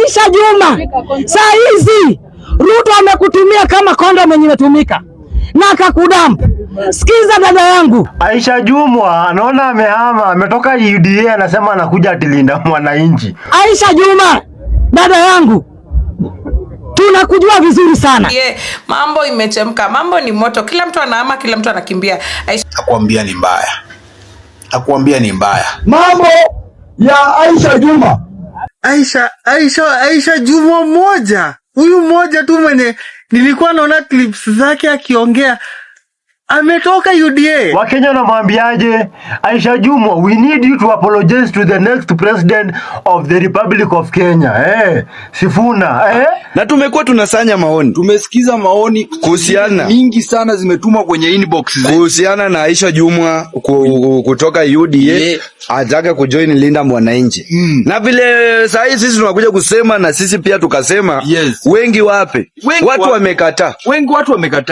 Aisha Juma, saa hizi Ruto amekutumia kama kondomu mwenye imetumika na akakudamp. Sikiza dada yangu. Aisha Juma anaona amehama, ametoka UDA anasema anakuja atilinda mwananchi. Aisha Juma, dada yangu, tunakujua vizuri sana. Mambo imechemka, mambo ni moto, kila mtu anahama, kila mtu anakimbia. Nakwambia ni mbaya. Nakwambia ni mbaya. Mambo ya Aisha Juma. Aisha Juma mmoja. Huyu mmoja tu mwenye nilikuwa naona clips zake akiongea. Ametoka UDA. Wakenya wanamwambiaje? Aisha Juma, we need you to apologize to the next president of the Republic of Kenya. Sifuna. Na tumekuwa tunasanya maoni. Tumesikiza maoni kuhusiana mingi sana zimetumwa kwenye inbox kuhusiana na Aisha Juma kutoka UDA ataka kujoin Linda Mwananchi. Na vile saa hii sisi tunakuja kusema na sisi pia tukasema wengi wape. Watu wamekataa.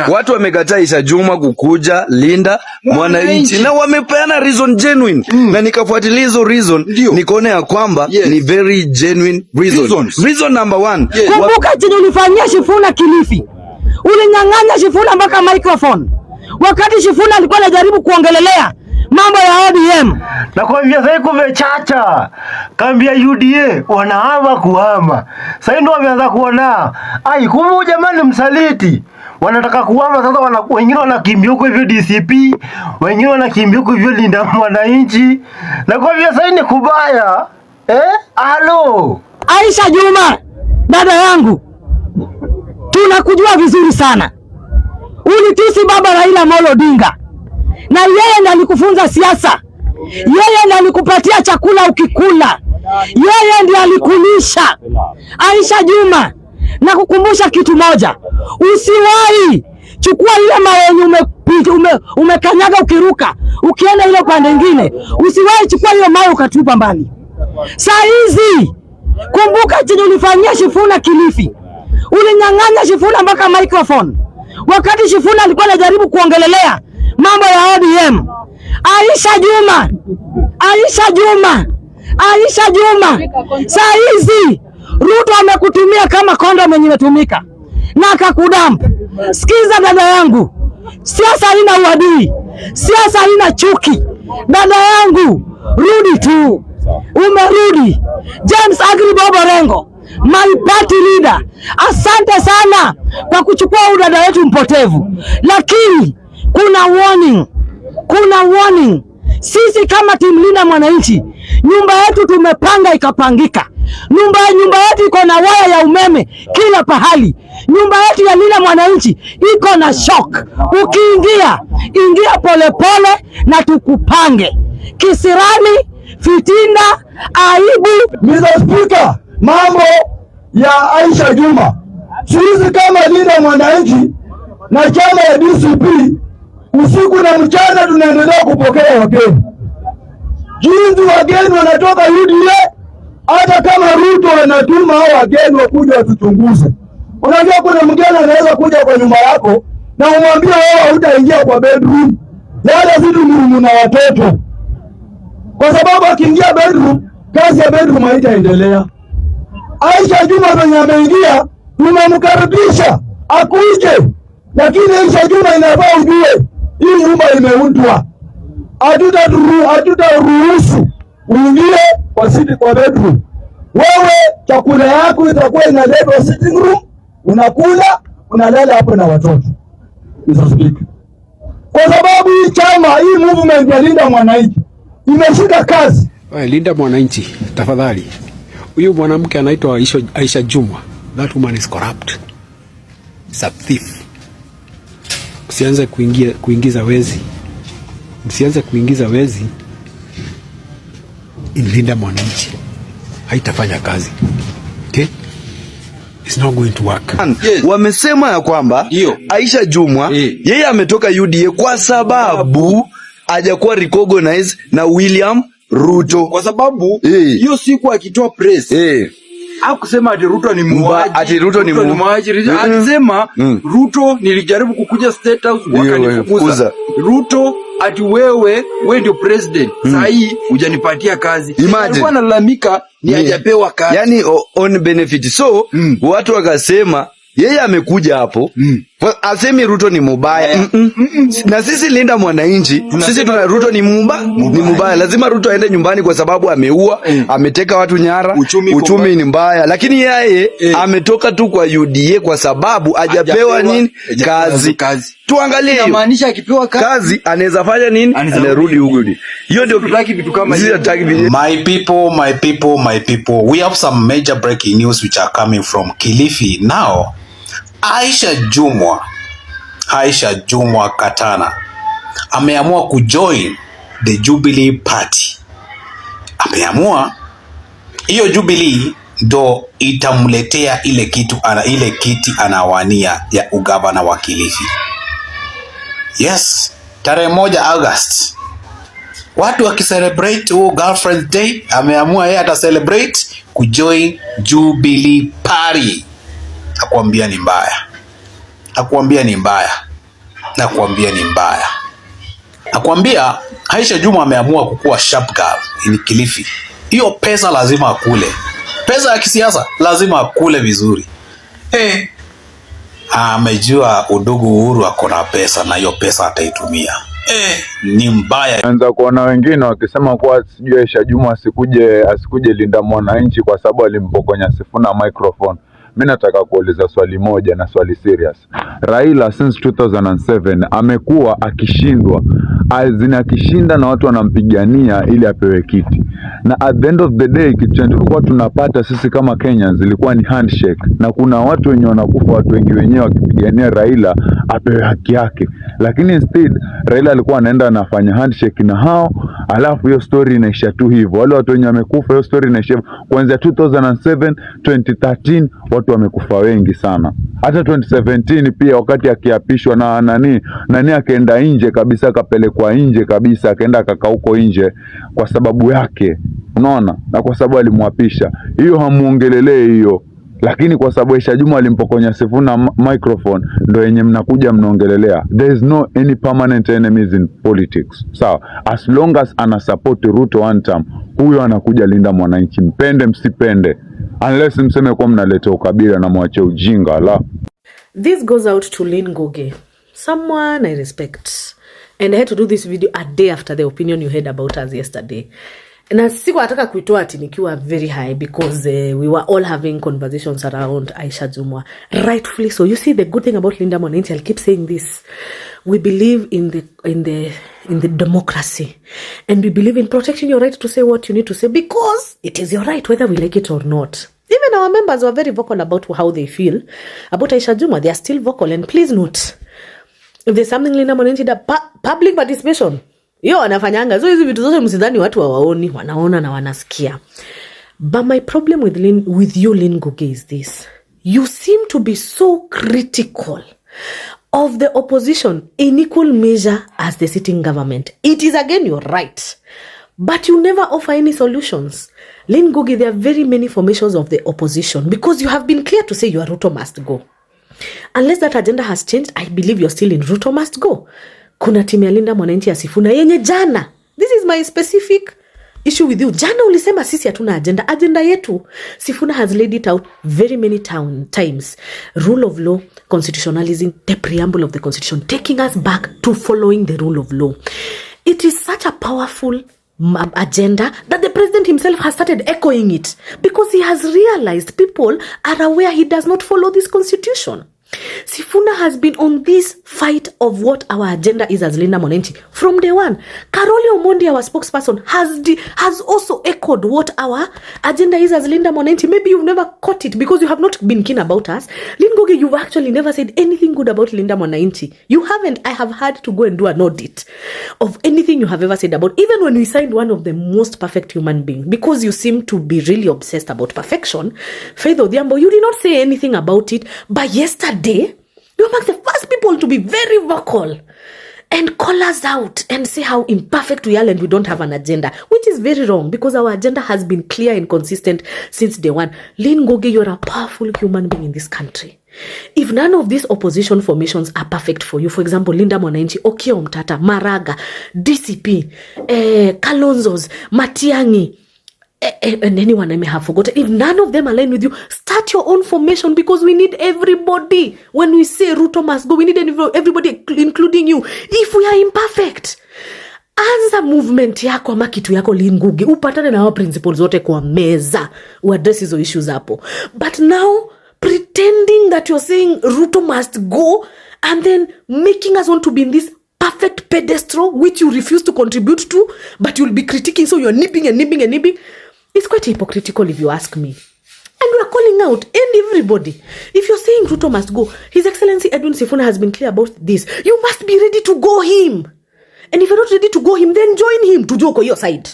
Watu wamekataa Aisha Juma kuja Linda Mwananchi na wamepeana reason genuine. Na nikafuatilia hizo reason nikaona ya kwamba ni very genuine reasons. Reason number 1. Kumbuka chenye ulifanyia Sifuna Kilifi. Ulinyang'anya Sifuna mpaka microphone. Wakati Sifuna alikuwa anajaribu kuongelelea mambo ya ODM. Na kuambia sasa kumechacha. Kaambia UDA wanahama kuhama. Sasa ndio wameanza kuona. Kumbe jamani msaliti. Wanataka kuhama sasa, wengine wanakimbia huko hivyo DCP, wengine wanakimbia huko hivyo Linda Mwananchi. Na kwa hivyo sasa ni kubaya. Halo. Aisha Juma, dada yangu, tunakujua vizuri sana. Ulitusi baba Raila Amolo Odinga. Na yeye ndiye alikufunza siasa. Yeye ndiye alikupatia chakula ukikula. Yeye ndiye alikulisha. Aisha Juma, na kukumbusha kitu moja. Usiwahi chukua ile mawe umekanyaga ukiruka, ukienda ile upande mwingine. Usiwahi chukua ile mawe ukatupa mbali. Saa hizi kumbuka chenye ulifanyia Sifuna Kilifi. Ulinyang'anya Sifuna mpaka microphone. Wakati Sifuna alikuwa anajaribu kuongelelea mambo ya ODM. Aisha Juma, saa hizi Ruto amekutumia kama kondomu mwenye imetumika na akakudamp. Sikiza dada yangu, siasa haina uadui, siasa haina chuki. Dada yangu, rudi tu. Umerudi. James Agri Bobo Rengo, my party leader, asante sana kwa kuchukua udada wetu mpotevu. Lakini kuna warning. Sisi kama timu Linda Mwananchi, nyumba yetu tumepanga ikapangika. Nyumba yetu iko na waya ya umeme kila pahali. Nyumba yetu ya Linda Mwananchi iko na shock. Ingia polepole na tukupange. Kisirani, fitina, aibu. Mr. Speaker, mambo ya Aisha Juma. Sisi kama Linda Mwananchi na chama ya DCP, usiku na mchana tunaendelea kupokea wageni. Jinsi wageni wanatoka UDA, hata kama Ruto anatuma hao wageni wakuja watuchunguze. Unajua kuna mgeni anaweza kuja kwa nyumba yako na umwambie wewe hutaingia kwa bedroom. Wala vitu muhimu na watoto. Kwa sababu akiingia bedroom, kazi ya bedroom haitaendelea. Aisha Juma mwenye ameingia, tunamkaribisha akuje. Lakini Aisha Juma inafaa ujue hii nyumba imeundwa. Hatutaruhusu uingie kwa bedroom. Wewe chakula yako itakuwa inaletwa sitting room, unakula, unalala hapo na watoto. Mr. Speaker, kwa sababu hii chama, hii movement ya Linda Mwananchi imeshika kazi. Linda Mwananchi, tafadhali. Huyu mwanamke anaitwa Aisha Juma. That woman is corrupt. She's a thief. Msianze kuingiza wezi in Linda Mwananchi. Haitafanya kazi. Okay? It's not going to work. Wamesema ya kwamba Aisha Juma yeye ametoka UDA kwa sababu hajakuwa recognized na William Ruto. Kwa sababu hiyo siku akitoa press hakusema ati Ruto ni muuaji. Ati Ruto ni muuaji. Alisema Ruto nilijaribu kukuja State House wakanifukuza. Ruto ati wewe ndio president. Sasa hii hujanipatia kazi. Alikuwa analalamika ni hajapewa kazi. Yaani on benefit. So watu wakasema yeye amekuja hapo asemi Ruto ni mubaya. Na sisi Linda Mwananchi sisi tuna Ruto ni mubaya. Lazima Ruto aende nyumbani kwa sababu ameua, ameteka watu nyara, uchumi ni mbaya. Lakini yeye ametoka tu kwa UDA kwa sababu hajapewa nini kazi. Tuangalie inamaanisha akipewa kazi anaweza fanya nini? Anarudi huko. Hiyo ndio tutaki vitu kama hiyo. My people, we have some major breaking news which are coming from Kilifi now. Aisha Jumwa Katana ameamua kujoin the Jubilee Party. Ameamua hiyo Jubilee ndo itamletea ile kiti anawania ya ugavana wa Kilifi. Yes, tarehe 1 August. Watu wakicelebrate girlfriend day, ameamua yeye ata celebrate kujoin Jubilee Party. Nakwambia ni mbaya. Nakwambia Aisha Jumwa ameamua kukuwa sharp girl in Kilifi. Hiyo pesa lazima akule. Pesa ya kisiasa lazima akule vizuri. Amejua udugu Uhuru akona pesa na hiyo pesa ataitumia. Ni mbaya. Anza kuona wengine wakisema kuwa sijui Aisha Jumwa asikuje Linda Mwananchi kwa sababu alimpokonya Sifuna microphone. Mimi nataka kuuliza swali moja na swali serious. Raila since 2007 amekuwa akishinda na watu wanampigania ili apewe kiti. Na at the end of the day kitu tulikuwa tunapata sisi kama Kenyans ilikuwa ni handshake. Na kuna watu wenye wanakufa, watu wenyewe wakipigania Raila apewe haki yake. Lakini instead Raila alikuwa anaenda anafanya handshake na hao, alafu hiyo story inaisha tu hivyo. Wale watu wenye wamekufa hiyo story inaisha kuanzia 2007, 2013 watu wamekufa wengi sana. Hata 2017 pia wakati akiapishwa na nani akaenda nje kabisa, akapelekwa nje kabisa, akaenda akakaa huko nje kwa sababu yake. Unaona? Na kwa sababu alimwapisha. Hiyo hamuongelelee hiyo. Lakini kwa sababu Aisha Jumwa alimpokonya Sifuna microphone ndo yenye mnakuja mnaongelelea. There is no any permanent enemies in politics. Sawa. As long as ana support Ruto one term, huyo anakuja Linda Mwananchi, mpende msipende. Unless mseme kwa mnaleta ukabila na mwache ujinga la. This goes out to Lynn Ngugi, someone I respect. And I had to do this video a day after the opinion you heard about us yesterday. Na siku nataka kuitoa ati nikiwa very high because we were all having conversations around Aisha Jumwa. Rightfully so. You see, the good thing about Linda Mwananchi, I'll keep saying this. We believe in the democracy, and we believe in protecting your right to say what you need to say because it is your right whether we like it or not. Even our members were very vocal about how they feel about Aisha Jumwa. They are still vocal, and please note, if there's something Linda Mwananchi did, public participation, yo anafanyanga. So hizi vitu zote msidhani watu hawaoni, wanaona na wanasikia. But my problem with you Lynn Ngugi is this. You seem to be so critical of the opposition in equal measure as the sitting government. It is again your right. But you never offer any solutions. Lynn Ngugi, there are very many formations of the opposition because you have been clear to say your Ruto must go. Unless that agenda has changed, I believe you're still in Ruto must go. Kuna timu ya Linda Mwananchi ya Sifuna yenye jana. This is my specific issue with you. Jana ulisema sisi hatuna agenda. Agenda yetu. Sifuna has laid it out very many times. Rule of law, constitutionalism, the preamble of the constitution, taking us back to following the rule of law. It is such a powerful agenda that the president himself has started echoing it because he has realized people are aware he does not follow this constitution. Sifuna has been on this fight of what our agenda is as Linda Mwananchi from day one. Karoli Omondi, our spokesperson, has also echoed what our agenda is as Linda Mwananchi. Maybe you've never caught it because you have not been keen about us. Lynn Ngugi, you've actually never said anything good about Linda Mwananchi. You haven't. I have had to go and do an audit of anything you have ever said about, even when we signed one of the most perfect human beings, because you seem to be really obsessed about perfection. Faith Odhiambo, you did not say anything about it, but yesterday, you're among the first people to be very vocal and call us out and say how imperfect we are and we don't have an agenda, which is very wrong because our agenda has been clear and consistent since day one. Lynn Ngugi, you're a powerful human being in this country. If none of these opposition formations are perfect for you, for example, Linda Mwananchi, Okiya Omtata, Maraga, DCP, Kalonzo's, Matiang'i, and anyone I may have forgotten, if none of them align with you, start your own formation because we need everybody. When we say Ruto must go, we need everybody, including you. If we are imperfect, anza movement yako ama kitu yako Lynn Ngugi, upatane na hao principles zote kwa meza, uaddress hizo issues hapo. But now, pretending that you're saying Ruto must go and then making us want to be in this perfect pedestal which you refuse to contribute to, but you'll be critiquing, so you're nipping and nipping and nipping. It's quite hypocritical if you ask me. And we're calling out, and everybody, if you're saying Ruto must go, His Excellency Edwin Sifuna has been clear about this. You must be ready to go him. And if you're not ready to go him, then join him to joke on your side.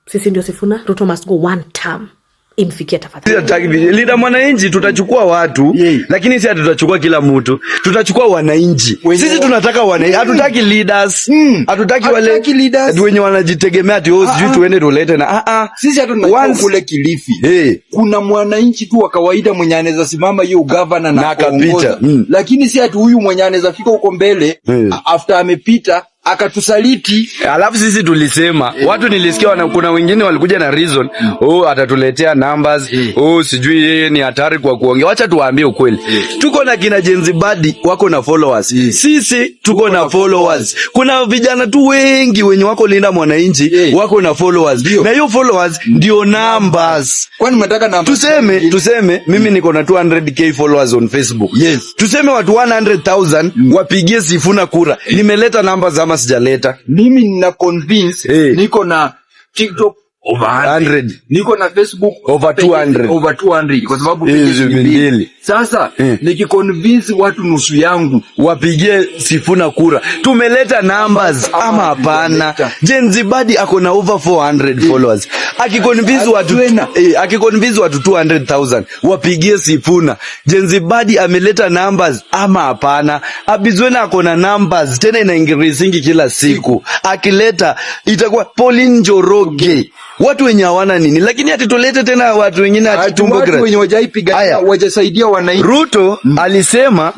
Sisi ndio Sifuna, Ruto must go one term. Imfikia tafadhali. Linda Mwananchi tutachukua watu, lakini si tutachukua kila mtu. Tutachukua wananchi. Sisi tunataka wananchi. Hatutaki leaders. Hatutaki wale leaders wenye wanajitegemea ati sijui tuende tulete na sisi hatunataka kule Kilifi. Kuna mwananchi tu wa kawaida mwenye anaweza simama hiyo governor na akapita. Lakini si ati huyu mwenye anaweza fika huko mbele after amepita akatusaliti. Alafu sisi tulisema watu nilisikia kuna wengine walikuja na reason atatuletea numbers sijui yeye ni hatari kwa kuongea. Wacha tuwaambie ukweli. Tuko na kina Jenzibadi wako na followers. Sisi tuko na followers. Kuna vijana tu wengi wenye wako Linda Mwananchi wako na followers. Na hiyo followers ndio numbers. Kwani mnataka numbers? Tuseme mimi niko na 200k followers on Facebook. Tuseme watu 100,000 wapigie Sifuna kura. Nimeleta numbers ama sijaleta? Mimi nina convince niko na TikTok over 100. Niko na Facebook over 200 kwa sababu mbili. Sasa nikiconvince watu nusu yangu wapigie Sifuna kura. Tumeleta numbers ama hapana? Jenzibadi ako na over 400 followers. Akiconvince watu 200,000 wapigie Sifuna. Jenzibadi ameleta numbers ama hapana? Abizwena ako na numbers tena ina increasing kila siku. Akileta itakuwa Pauline Njoroge. Watu wenye hawana nini, lakini atitolete tena watu wengine atitumbo grad. Watu wenye wajaipiga wajasaidia wananchi. Ruto alisema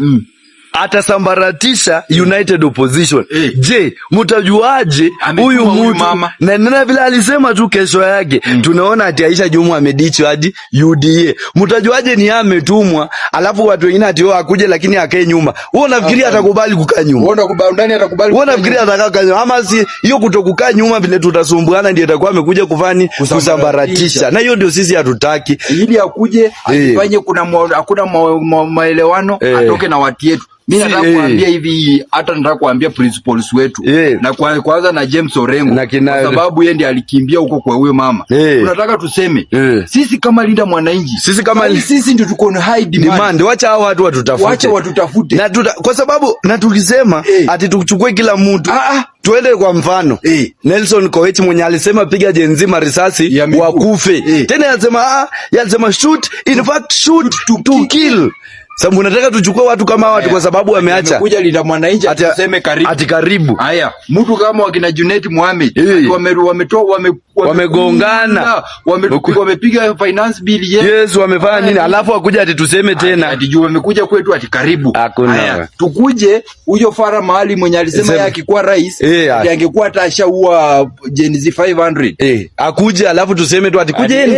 atasambaratisha United Opposition. Je, mtajuaje huyu mtu? Na vile alisema tu kesho yake tunaona ati Aisha Jumwa amedichi hadi UDA. Mtajuaje ni ametumwa alafu watu wengine ati akuje lakini akae nyuma? Wewe unafikiria atakubali kukaa nyuma? Wewe unafikiria atakaa nyuma? Ama si hiyo kutokukaa nyuma vile tutasumbuana ndio itakuwa amekuja kufani kusambaratisha. Na hiyo ndio sisi hatutaki. Ili akuje afanye hakuna maelewano atoke na watu yetu. Mimi nataka kuambia hivi, hata nataka kuambia principals wetu na kwanza na James Orengo kwa sababu yeye ndiye alikimbia huko kwa huyo mama. Tunataka tuseme sisi kama Linda Mwananchi, sisi ndio tuko na high demand. Wacha hao watu watutafute. Na kwa sababu na tukisema ati tuchukue kila mtu tuende kwa mfano Nelson Koech mwenye alisema piga jenzima risasi wakufe. Tena yasema shoot, in fact shoot to kill. Sababu unataka tuchukue watu kama watu kwa sababu wameacha. Kuja Linda Mwananchi atuseme karibu. Ati karibu. Haya, mtu kama wakina Junet Mohamed wamegongana. Wamepiga finance bill Yes, wamefanya nini? Alafu akuja ati tuseme tena. Ati juu wamekuja kwetu ati karibu. Haya, tukuje huyo Fara mahali mwenye alisema yeye akikuwa rais, angekuwa atashaua Gen Z 500. Akuje alafu tuseme tu ati kujeni.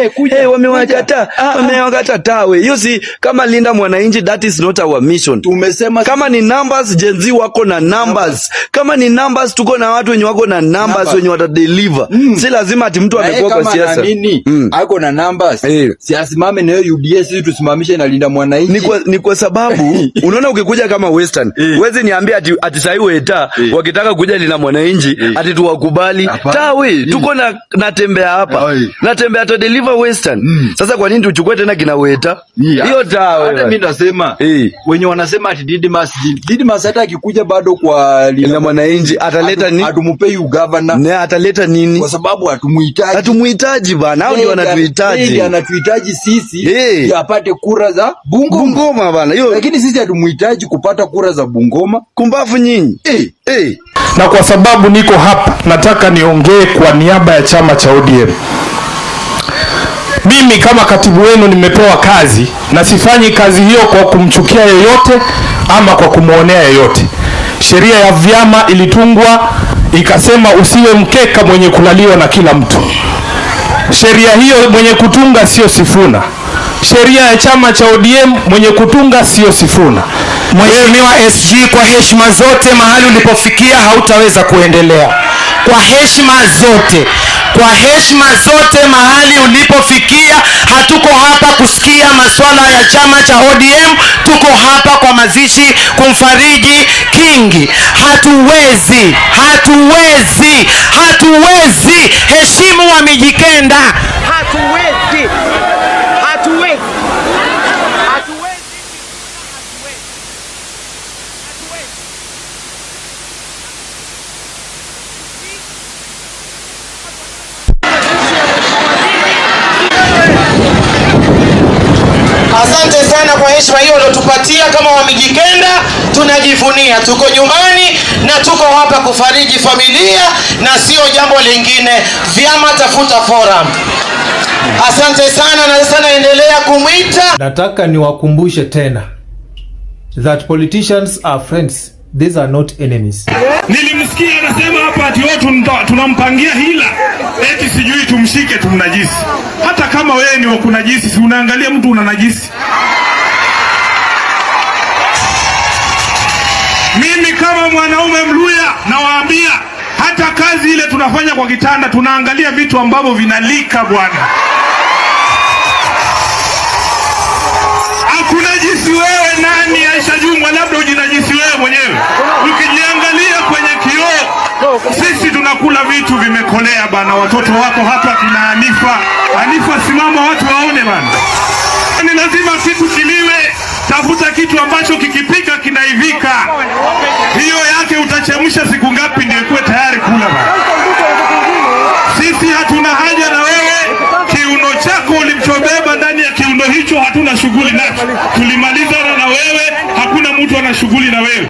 Wamewakata tawe. Hiyo si kama Linda Mwananchi. That is not our mission. Tumesema kama ni numbers Gen Z wako na numbers. Kama ni numbers tuko na watu wenye wako na numbers wenye watadeliver. Si lazima ati mtu amekuwa kwa siasa. Ako na numbers. Si asimame na UDA sisi tusimamishe na Linda Mwananchi. Ni kwa sababu unaona ukikuja kama Western, wezi niambie ati sai weta wakitaka kuja Linda Mwananchi ati tuwakubali. Tawe tuko na natembea hapa. Natembea to deliver Western. Sasa kwa nini tuchukue tena kina weta? Hiyo tawe. Hata mimi nasema nasema wenye wanasema ati Didmas hata akikuja bado kwa Linda Mwananchi ataleta nini? Atumupei governor. Ne ataleta nini? Kwa sababu hatumuhitaji. Hatumuhitaji bana. Hao ndio wanatuhitaji. Yeye anatuhitaji sisi apate kura za Bungoma bana. Lakini sisi hatumuhitaji kupata kura za Bungoma. Kumbafu nyinyi. Na kwa sababu niko hapa nataka niongee kwa niaba ya chama cha ODM. Mimi kama katibu wenu nimepewa kazi na sifanyi kazi hiyo kwa kumchukia yeyote ama kwa kumuonea yeyote. Sheria ya vyama ilitungwa ikasema usiwe mkeka mwenye kulaliwa na kila mtu. Sheria hiyo mwenye kutunga sio Sifuna. Sheria ya chama cha ODM mwenye kutunga sio Sifuna. Mheshimiwa SG, kwa heshima zote, mahali ulipofikia hautaweza kuendelea. Kwa heshima zote mahali ulipofikia, hatuko hapa kusikia masuala ya chama cha ODM, tuko hapa kwa mazishi kumfariji Kingi. Hatuwezi. Heshimu wa Mijikenda. Hatuwezi. Asante sana kwa heshima hiyo uliotupatia kama Wamijikenda. Tunajivunia tuko nyumbani na tuko hapa kufariji familia na sio jambo lingine. Vyama tafuta forum. Asante sana na sasa naendelea kumwita. Nataka niwakumbushe tena that politicians are friends. These are not enemies. Nilimsikia anasema hapa ati tunampangia hila. Eti sijui tumshike tumnajisi. Hata kama wewe ni wakunajisi, si unaangalia mtu unanajisi. Mimi kama mwanaume Mluya nawaambia hata kazi ile tunafanya kwa kitanda tunaangalia vitu ambavyo vinalika bwana. Hakunajisi wewe nani Aisha Jumwa, labda ujinajisi wewe mwenyewe. Ukijiangalia kwenye kioo, sisi tunakula vitu vimekolea bana. Watoto wako hapa kina Hanifa simama watu waone bana. Ni lazima kitu kiliwe, tafuta kitu ambacho kikipika kinaivika. Hiyo yake utachemsha siku ngapi ndio ikuwe tayari kula bana. Sisi hatuna haja na wewe, kiuno chako ulichobeba ndani ya kiuno hicho hatuna shughuli nacho. Tulimalizana na wewe, hakuna mtu ana shughuli na wewe.